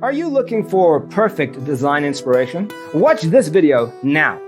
Are you looking for perfect design inspiration? Watch this video now.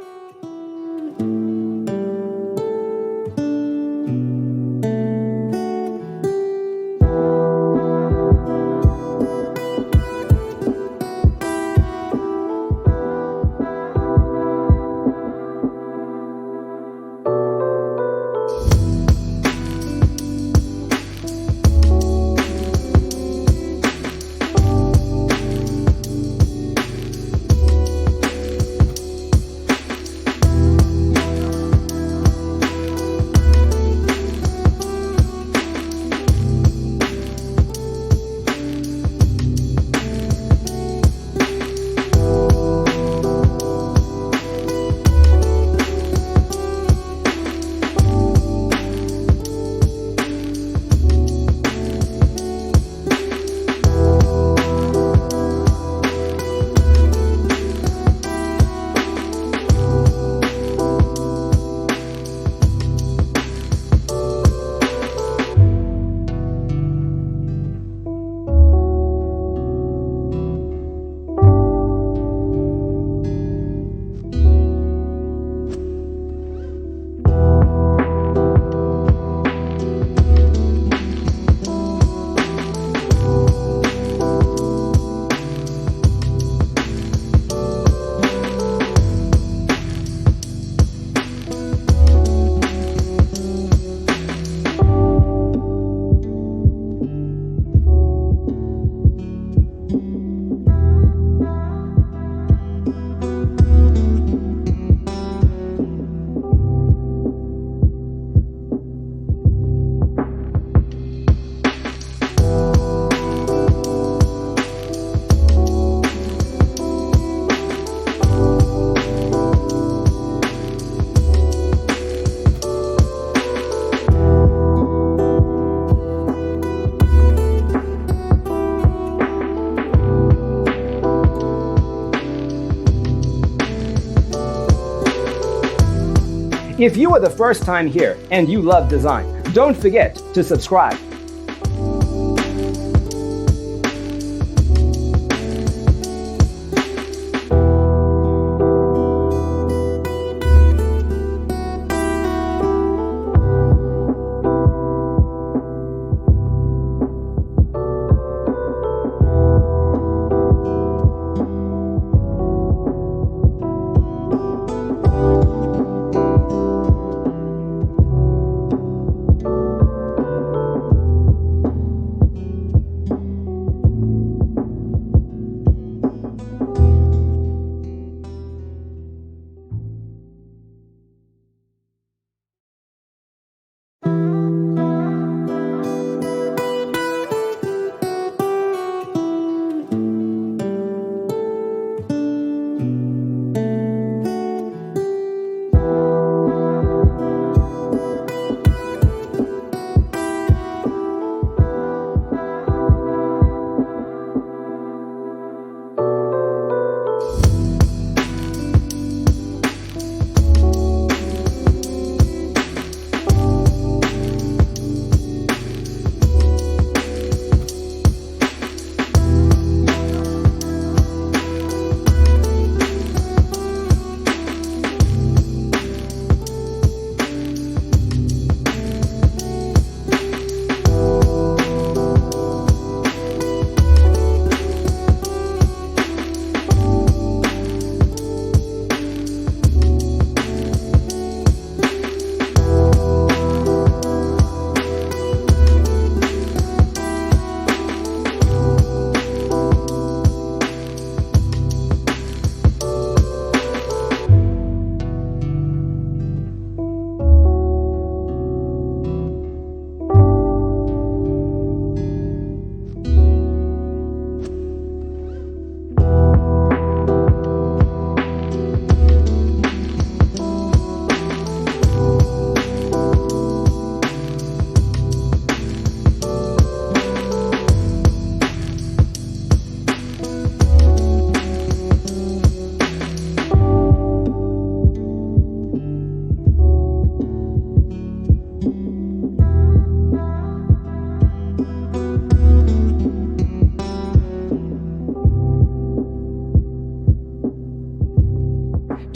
If you are the first time here and you love design, don't forget to subscribe.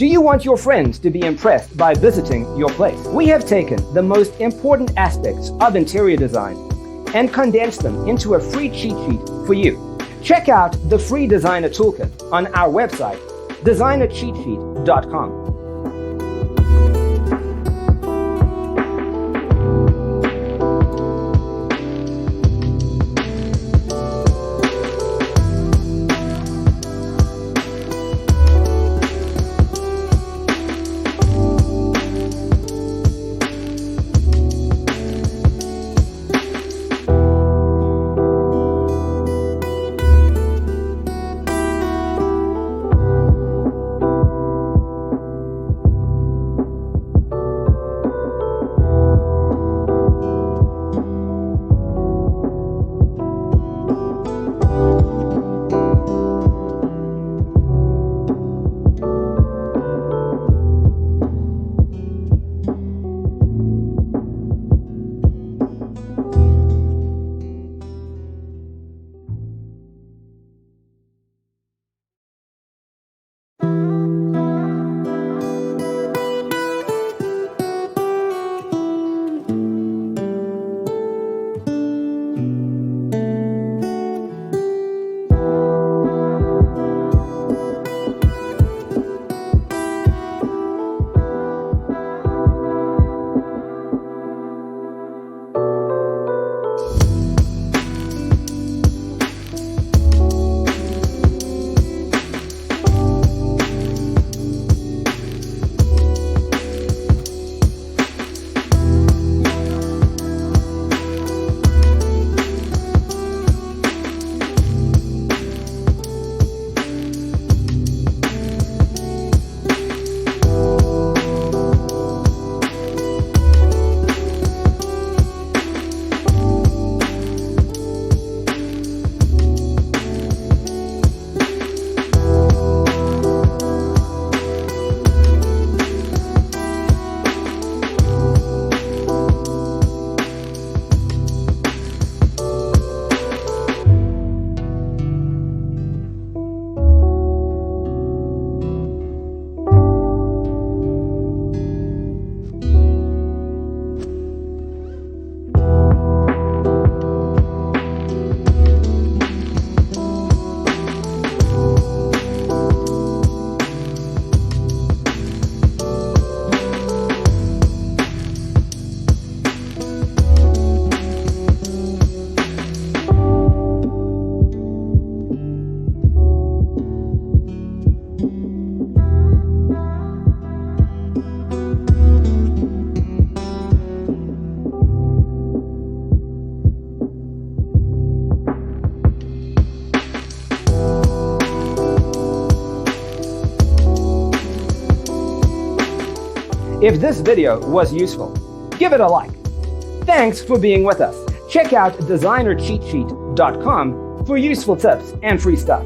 Do you want your friends to be impressed by visiting your place? We have taken the most important aspects of interior design and condensed them into a free cheat sheet for you. Check out the free designer toolkit on our website, designercheatsheet.com. If this video was useful, give it a like. Thanks for being with us. Check out designercheatsheet.com for useful tips and free stuff.